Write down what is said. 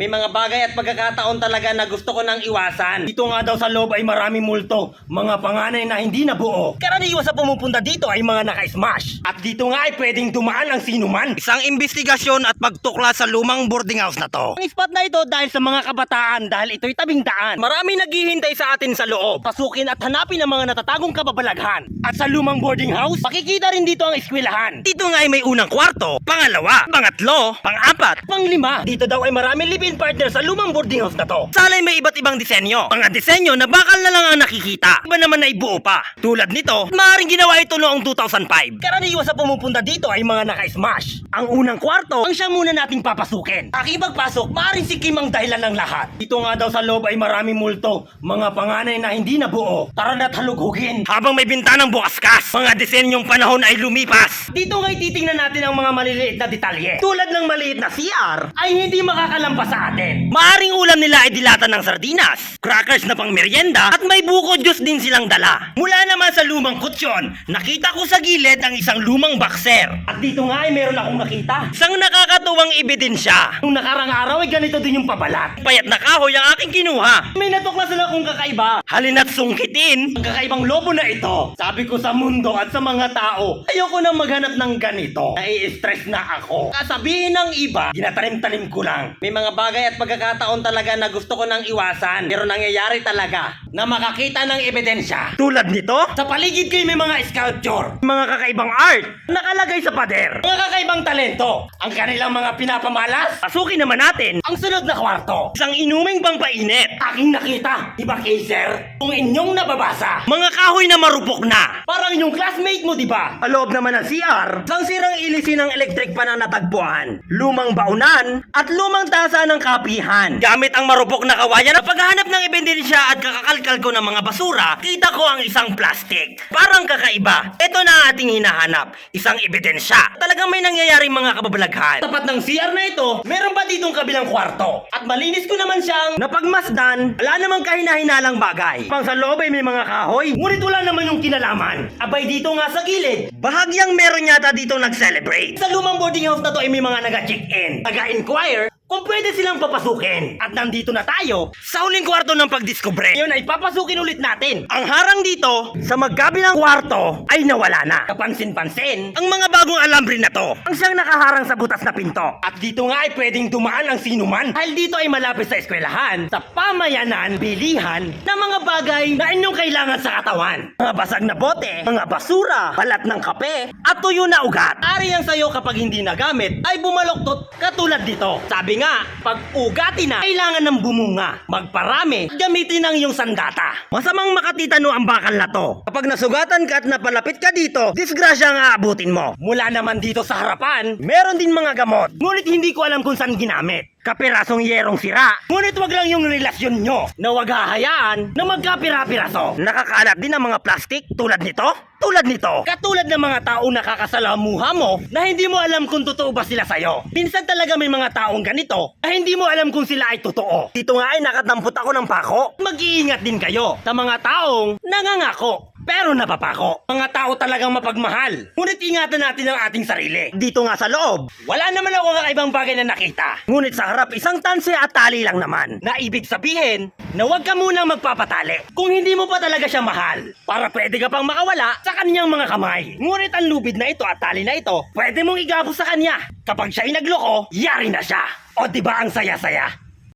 May mga bagay at pagkakataon talaga na gusto ko nang iwasan. Dito nga daw sa loob ay maraming multo, mga panganay na hindi nabuo. Karaniwan sa pumupunta dito ay mga naka-smash. At dito nga ay pwedeng dumaan ang sinuman. Isang investigasyon at pagtukla sa lumang boarding house na to. Ang spot na ito dahil sa mga kabataan dahil ito'y tabing daan. Marami naghihintay sa atin sa loob. Pasukin at hanapin ang mga natatagong kababalaghan. At sa lumang boarding house, makikita rin dito ang eskwelahan. Dito nga ay may unang kwarto, pangalawa, pangatlo, pang-apat, panglima. Dito daw ay maraming live-in partner sa lumang boarding house na to. Salay may iba't ibang disenyo. Mga disenyo na bakal na lang ang nakikita. Iba naman ay buo pa. Tulad nito, maaaring ginawa ito noong 2005. Karaniwan sa pumupunta dito ay mga naka-smash. Ang unang kwarto, ang siya muna nating papasukin. Aking pagpasok, maaaring si Kim ang dahilan ng lahat. Dito nga daw sa loob ay maraming multo, mga panganay na hindi nabuo. Tara na't halughugin. Habang may bintanang bukas-kas, mga disenyong panahon ay lumipas. Dito nga'y titingnan natin ang mga maliliit na detalye. Tulad ng maliit na CR ay hindi makakalampas sa atin. Maaring ulam nila ay dilata ng sardinas, crackers na pang merienda at may buko juice din silang dala. Mula naman sa lumang kutsyon, nakita ko sa gilid ang isang lumang boxer. At dito nga ay meron akong nakita isang nakakatuwang ebidensya. Nung nakarang araw ay ganito din yung pabalat. Payat na kahoy ang aking kinuha. May natuklasan akong kakaiba. Halina't sungkitin ang kakaibang lobo na ito. Sabi ko sa mundo at sa mga tao, ayoko nang maghanap ng ganito. Nai-stress na ako. Kasabihin ng iba, ginatanim-tanim ko lang. May mga bagay at pagkakataon talaga na gusto ko nang iwasan. Pero nangyayari talaga na makakita ng ebidensya. Tulad nito, sa paligid kayo may mga sculpture, mga kakaibang art, nakalagay sa pader, mga kakaibang talento, ang kanilang mga pinapamalas. Pasukin naman natin ang sunod na kwarto. Isang inuming pampainit. Aking nakita, di ba Kaiser? Kung inyong nababasa, mga kahoy na marupok na. Parang yung classmate mo, di ba? Sa loob naman ng CR, isang sirang ilisin ng electric pan ang natagpuan, lumang baunan, at lumang tasa ng kapihan. Gamit ang marupok na kawayan at paghahanap ng ebidensya at kakakalkal ko ng mga basura, kita ko ang isang plastic. Parang kakaiba. Ito na ang ating hinahanap. Isang ebidensya. Talagang may nangyayaring mga kababalaghan. Tapat ng CR na ito, meron pa ditong kabilang kwarto. At malinis ko naman siyang napagmasdan. Wala namang kahina-hinalang bagay. Pang sa loob ay may mga kahoy. Ngunit wala naman yung kinalaman. Abay dito nga sa gilid, bahagyang meron yata dito nag-celebrate. Sa lumang boarding house na to ay may mga nag-check-in, taga-inquire kung pwede silang papasukin. At nandito na tayo sa huling kwarto ng pagdiskubre. Ngayon ay papasukin ulit natin. Ang harang dito sa magkabilang kwarto ay nawala na. Kapansin-pansin ang mga bagong alambre na to. Ang siyang nakaharang sa butas na pinto. At dito nga ay pwedeng dumaan ang sinuman. Dahil dito ay malapit sa eskwelahan, sa pamayanan, bilihan ng mga bagay na inyong kailangan sa katawan. Mga basag na bote, mga basura, balat ng kape, at tuyo na ugat. Ari ang sayo kapag hindi nagamit ay bumaloktot katulad dito. Sabi nga, pag ugati na, kailangan ng bumunga. Magparami, gamitin ang iyong sandata. Masamang makatitano ang bakal na to. Kapag nasugatan ka at napalapit ka dito, disgrasya ang aabutin mo. Mula naman dito sa harapan, meron din mga gamot. Ngunit hindi ko alam kung saan ginamit. Kapirasong yerong sira. Ngunit wag lang yung relasyon nyo na wag hahayaan na magkapira-piraso. Nakakalat din ang mga plastik tulad nito. Tulad nito. Katulad ng mga taong nakakasalamuha mo na hindi mo alam kung totoo ba sila sa'yo. Minsan talaga may mga taong ganito na hindi mo alam kung sila ay totoo. Dito nga ay nakatampot ako ng pako. Mag-iingat din kayo sa mga taong nangangako pero napapako. Mga tao talagang mapagmahal. Ngunit ingatan natin ang ating sarili. Dito nga sa loob, wala naman ako kakaibang bagay na nakita. Ngunit sa harap, isang tanse at tali lang naman. Na ibig sabihin, na huwag ka munang magpapatali kung hindi mo pa talaga siya mahal. Para pwede ka pang makawala sa kanyang mga kamay. Ngunit ang lubid na ito at tali na ito, pwede mong igapos sa kanya. Kapag siya ay nagloko, yari na siya. O diba ang saya-saya?